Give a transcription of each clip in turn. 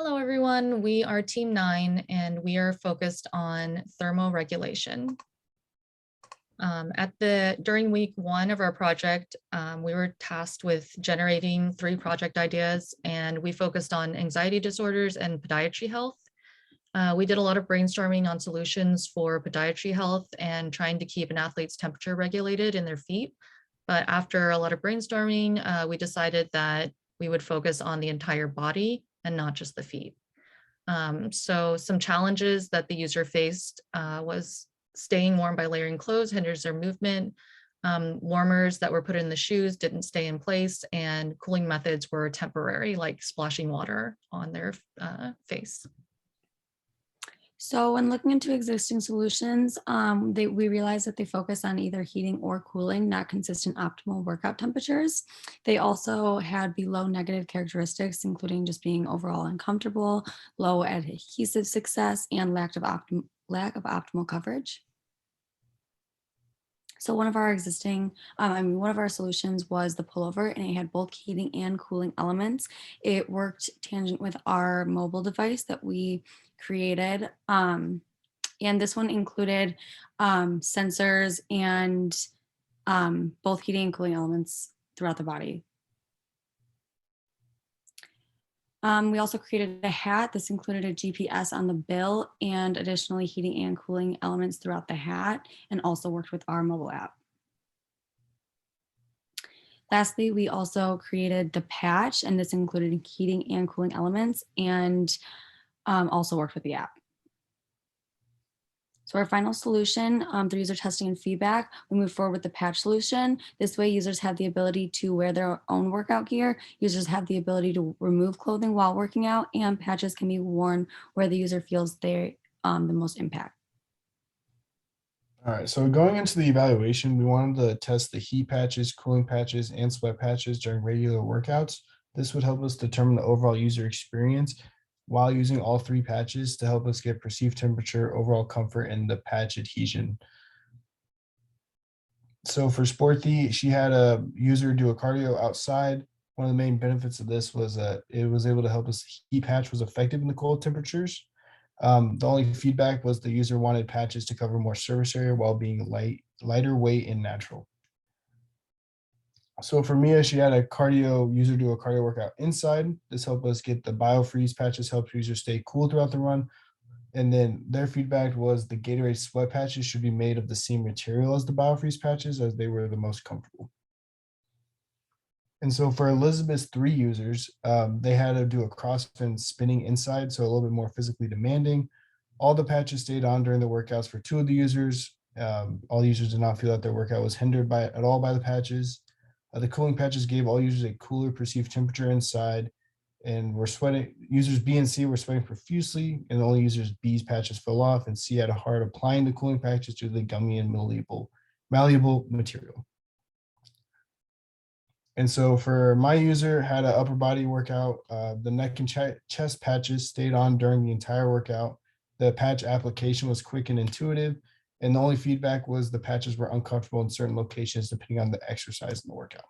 Hello, everyone. We are Team 9, and we are focused on thermoregulation. During week 1 of our project, we were tasked with generating 3 project ideas, and we focused on anxiety disorders and podiatry health. We did a lot of brainstorming on solutions for podiatry health and trying to keep an athlete's temperature regulated in their feet. But after a lot of brainstorming, we decided that we would focus on the entire body and not just the feet. So some challenges that the user faced was staying warm by layering clothes hinders their movement. Warmers that were put in the shoes didn't stay in place, and cooling methods were temporary, like splashing water on their face. So when looking into existing solutions, we realized that they focus on either heating or cooling, not consistent optimal workout temperatures. They also had below negative characteristics, including just being overall uncomfortable, low adhesive success, and lack of optimal coverage. So one of our one of our solutions was the pullover, and it had both heating and cooling elements. It worked tangent with our mobile device that we created. And this one included sensors and both heating and cooling elements throughout the body. We also created a hat. This included a GPS on the bill and additionally heating and cooling elements throughout the hat, and also worked with our mobile app. Lastly, we also created the patch, and this included heating and cooling elements, and also worked with the app. So our final solution, through user testing and feedback, we move forward with the patch solution. This way users have the ability to wear their own workout gear. Users have the ability to remove clothing while working out, and patches can be worn where the user feels they're the most impact. All right, so going into the evaluation, we wanted to test the heat patches, cooling patches, and sweat patches during regular workouts. This would help us determine the overall user experience while using all 3 patches to help us get perceived temperature, overall comfort, and the patch adhesion. So for Sporty, she had a user do a cardio outside. One of the main benefits of this was that it was able to help us. Heat patch was effective in the cold temperatures. The only feedback was the user wanted patches to cover more surface area while being lighter weight and natural. So for Mia, she had a user do a cardio workout inside. This helped us get the biofreeze patches, help users stay cool throughout the run. And then their feedback was the Gatorade sweat patches should be made of the same material as the biofreeze patches, as they were the most comfortable. And so for Elizabeth's 3 users, they had to do a CrossFit spinning inside, so a little bit more physically demanding. All the patches stayed on during the workouts for 2 of the users. All users did not feel that their workout was hindered at all by the patches. The cooling patches gave all users a cooler perceived temperature inside, and we're sweating. Users B and C were sweating profusely, and only users B's patches fell off, and C had a hard applying the cooling patches to the gummy and malleable material. And so for my user, had an upper body workout. The neck and chest patches stayed on during the entire workout. The patch application was quick and intuitive, and the only feedback was the patches were uncomfortable in certain locations depending on the exercise in the workout.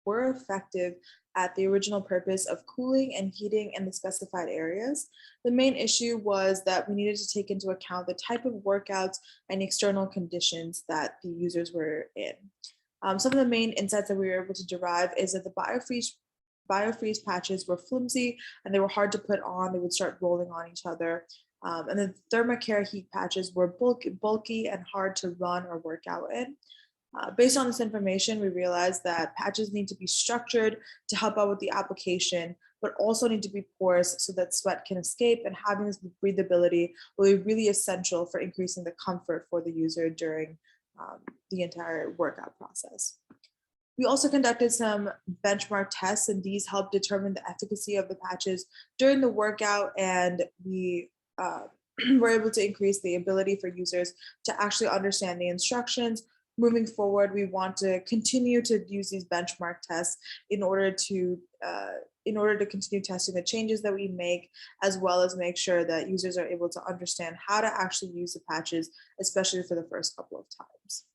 Were effective at the original purpose of cooling and heating in the specified areas. The main issue was that we needed to take into account the type of workouts and external conditions that the users were in. Some of the main insights that we were able to derive is that the biofreeze patches were flimsy and they were hard to put on. They would start rolling on each other. And the Thermocare heat patches were bulky and hard to run or work out in. Based on this information, we realized that patches need to be structured to help out with the application, but also need to be porous so that sweat can escape, and having this breathability will be really essential for increasing the comfort for the user during the entire workout process. We also conducted some benchmark tests, and these helped determine the efficacy of the patches during the workout, and we were able to increase the ability for users to actually understand the instructions. Moving forward, we want to continue to use these benchmark tests in order to continue testing the changes that we make, as well as make sure that users are able to understand how to actually use the patches, especially for the first couple of times.